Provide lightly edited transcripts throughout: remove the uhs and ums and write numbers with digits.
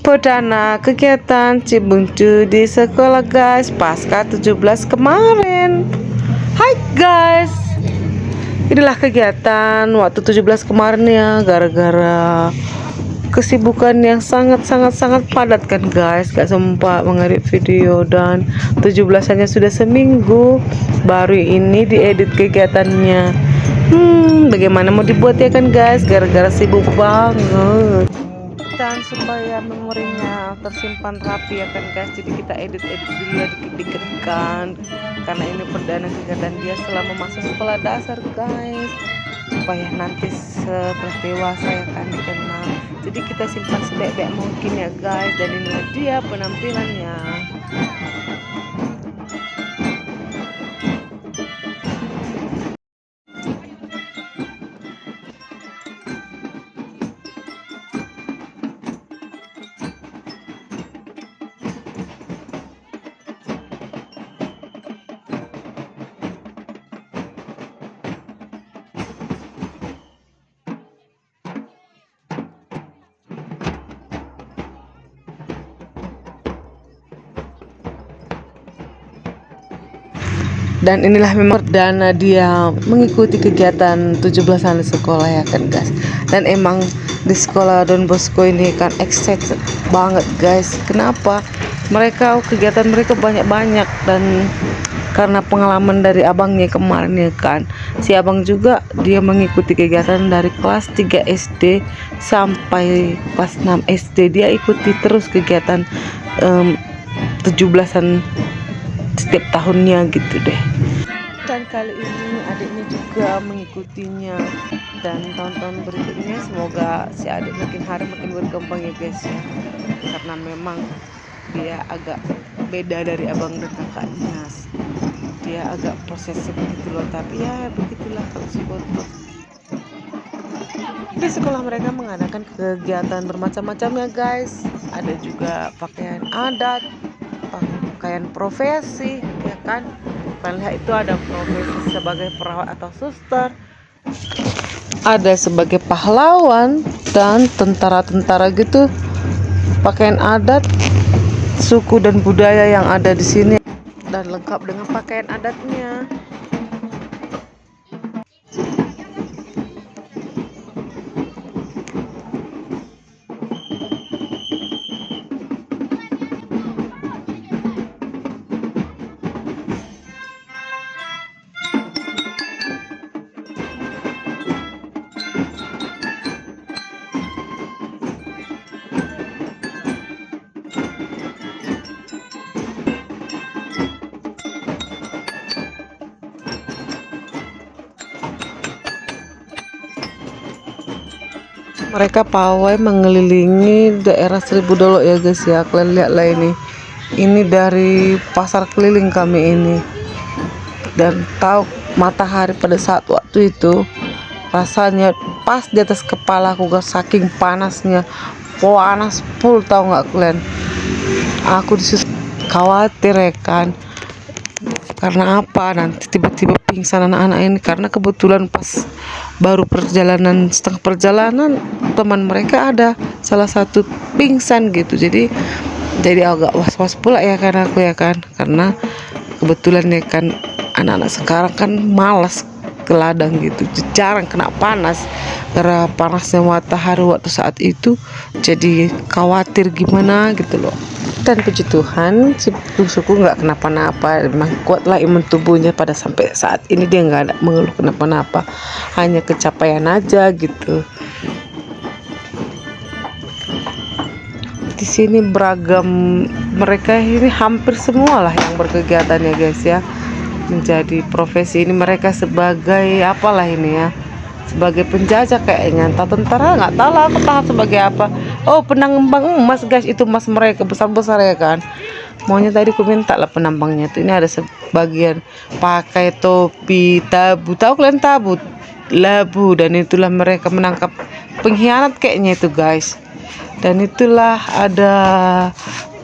Perdana kegiatan Cibuncu di sekolah guys, pasca 17 kemarin. Hai guys, inilah kegiatan waktu 17 kemarin ya, gara-gara kesibukan yang sangat padat kan guys, gak sempat mengedit video. Dan 17-annya sudah seminggu, baru ini diedit kegiatannya. Bagaimana mau dibuat ya kan guys, gara-gara sibuk banget. Dan supaya memorinya tersimpan rapi ya kan guys, jadi kita edit dulu ya dikit-dikit kan, karena ini perdana kegiatan dia selama masa sekolah dasar guys, supaya nanti setelah dewasa ya kan dikenal. Jadi kita simpan sebaik-baik mungkin ya guys. Dan inilah dia penampilannya. Dan inilah memang perdana dia mengikuti kegiatan 17-an di sekolah ya kan guys. Dan emang di sekolah Don Bosco ini kan excited banget guys. Kenapa? Kegiatan mereka banyak-banyak, dan karena pengalaman dari abangnya kemarin ya kan. Si abang juga dia mengikuti kegiatan dari kelas 3 SD sampai kelas 6 SD. Dia ikuti terus kegiatan 17-an setiap tahunnya gitu deh. Dan kali ini adiknya juga mengikutinya, dan tahun-tahun berikutnya semoga si adik makin hari makin berkembang ya guys ya, karena memang dia agak beda dari abang dan kakaknya. Dia agak prosesnya begitu loh, tapi ya begitulah kalau si botol. Di sekolah mereka mengadakan kegiatan bermacam-macam ya guys. Ada juga pakaian adat, pakaian profesi ya kan. Kalian lihat itu ada profesi sebagai perawat atau suster, ada sebagai pahlawan dan tentara-tentara gitu. Pakaian adat suku dan budaya yang ada di sini, dan lengkap dengan pakaian adatnya. Mereka pawai mengelilingi daerah Seribu Dolok ya guys ya. Kalian lihatlah ini dari pasar keliling kami ini. Dan tahu matahari pada saat waktu itu rasanya pas di atas kepala aku guys, saking panasnya. Panas full, tahu nggak kalian? Aku disitu khawatir ya kan. Karena apa? Nanti tiba-tiba pingsan anak-anak ini, karena kebetulan pas baru setengah perjalanan teman mereka ada salah satu pingsan gitu. Jadi agak was-was pula ya kan aku ya kan, karena kebetulan ya kan anak-anak sekarang kan malas ke ladang gitu, jarang kena panas karena panasnya matahari waktu saat itu. Jadi khawatir gimana gitu loh. Dan puji Tuhan si bungsuku nggak kenapa-napa, memang kuatlah imun tubuhnya. Pada sampai saat ini dia nggak ada mengeluh kenapa-napa, hanya kecapean aja gitu. Di sini beragam, mereka ini hampir semua lah yang berkegiatan ya guys ya, menjadi profesi ini. Mereka sebagai apalah ini ya, sebagai penjajah kayaknya, entah tentara nggak tahu lah, aku tahu sebagai apa. Oh, penambang emas guys, itu emas mereka besar-besar ya kan. Maunya tadi aku minta lah penambangnya tuh. Ini ada sebagian pakai topi tabu, tahu kalian tabu, labu, dan itulah mereka menangkap pengkhianat kayaknya itu guys. Dan itulah ada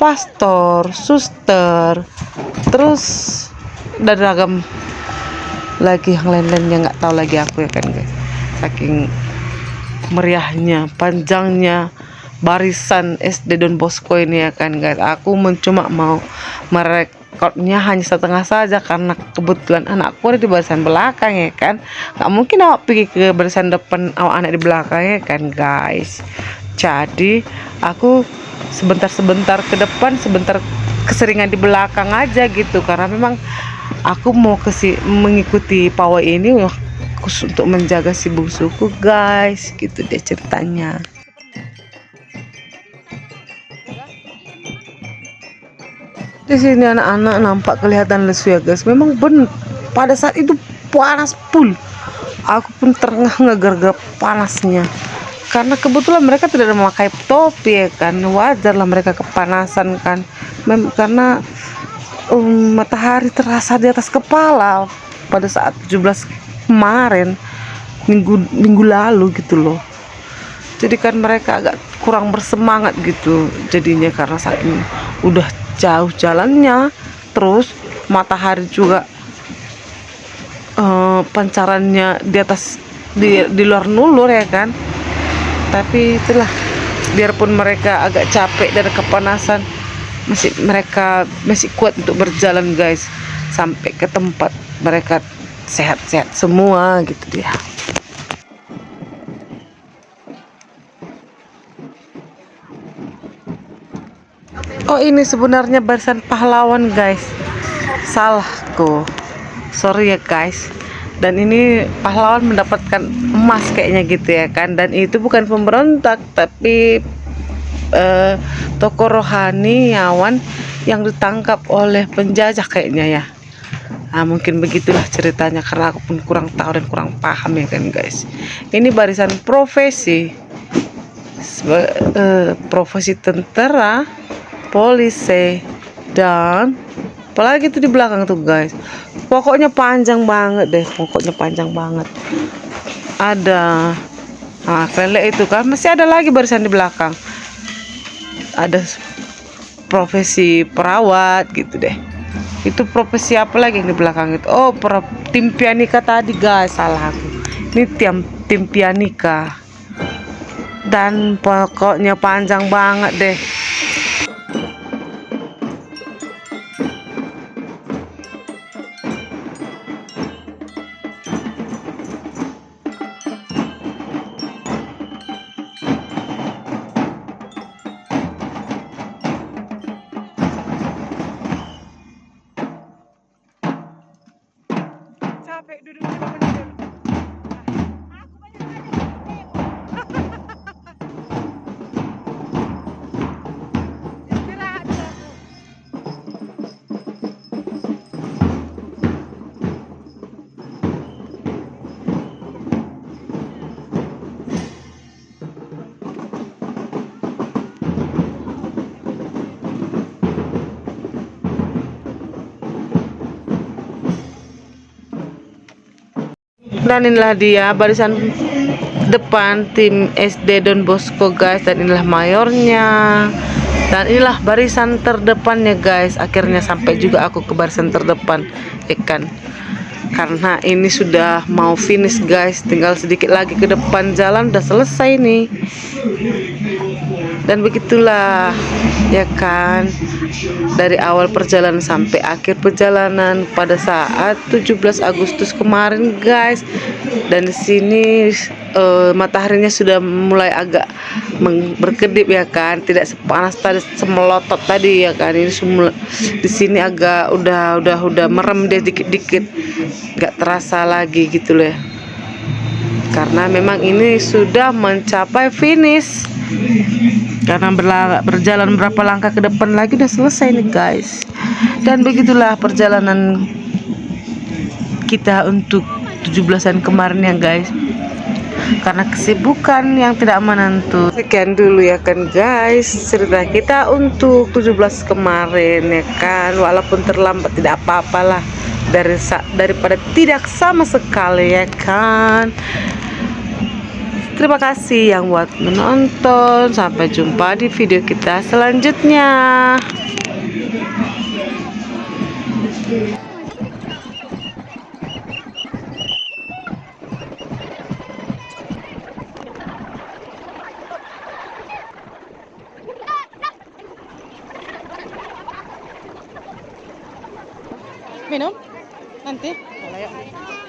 pastor, suster, terus dan ragam lagi yang lain-lainnya nggak tahu lagi aku ya kan guys. Saking meriahnya, panjangnya barisan SD Don Bosco ini ya kan guys. Aku cuma mau merekodnya hanya setengah saja karena kebetulan anakku ada di barisan belakang ya kan. Nggak mungkin awak pergi ke barisan depan, awak anak di belakang ya kan guys. Jadi aku sebentar-sebentar ke depan, sebentar keseringan di belakang aja gitu, karena memang aku mau mengikuti pawai ini khusus untuk menjaga si bungsuku guys, gitu deh ceritanya. Di sini anak-anak nampak kelihatan lesu ya guys. Memang pada saat itu panas full. Aku pun terengah-engah gara-gara panasnya. Karena kebetulan mereka tidak memakai topi ya kan. Wajar lah mereka kepanasan kan. Karena matahari terasa di atas kepala pada saat 17 kemarin, minggu lalu gitu loh. Jadi kan mereka agak kurang bersemangat gitu jadinya, karena saking udah jauh jalannya, terus matahari juga pancarannya di atas di luar nulur ya kan. Tapi itulah, biarpun mereka agak capek dan kepanasan, mereka masih kuat untuk berjalan guys, sampai ke tempat mereka sehat-sehat semua gitu dia. Oh, ini sebenarnya barisan pahlawan guys, salahku, sorry ya guys. Dan ini pahlawan mendapatkan emas kayaknya gitu ya kan. Dan itu bukan pemberontak, tapi tokoh rohaniawan yang ditangkap oleh penjajah kayaknya ya. Nah, mungkin begitulah ceritanya, karena aku pun kurang tahu dan kurang paham ya kan guys. Ini barisan profesi, profesi tentara, polisi, dan apalagi itu di belakang tuh guys. Pokoknya panjang banget deh, pokoknya panjang banget. Ada kelele itu kan, masih ada lagi barisan di belakang. Ada profesi perawat gitu deh. Itu profesi apa lagi yang di belakang itu? Oh, tim pianika tadi guys, salah aku. Ini tim pianika. Dan pokoknya panjang banget deh. Capek duduknya bener. Aku banyak istirahat dulu aku. Dan inilah dia barisan depan tim SD Don Bosco guys, dan inilah mayornya, dan inilah barisan terdepannya guys. Akhirnya sampai juga aku ke barisan terdepan ikan, karena ini sudah mau finish guys, tinggal sedikit lagi ke depan jalan udah selesai nih. Dan begitulah ya kan, dari awal perjalanan sampai akhir perjalanan pada saat 17 Agustus kemarin guys. Dan di sini mataharinya sudah mulai agak berkedip ya kan, tidak sepanas tadi, semelotot tadi ya kan. Ini semua di sini agak udah merem deh dikit-dikit, nggak terasa lagi gitu loh ya, karena memang ini sudah mencapai finish. Karena berjalan berapa langkah ke depan lagi udah selesai nih guys. Dan begitulah perjalanan kita untuk 17-an kemarin ya guys, karena kesibukan yang tidak menentu. Sekian dulu ya kan guys cerita kita untuk 17 kemarin ya kan. Walaupun terlambat tidak apa-apalah, daripada tidak sama sekali ya kan. Terima kasih yang buat menonton. Sampai jumpa di video kita selanjutnya. Minum? Nanti? Boleh yuk.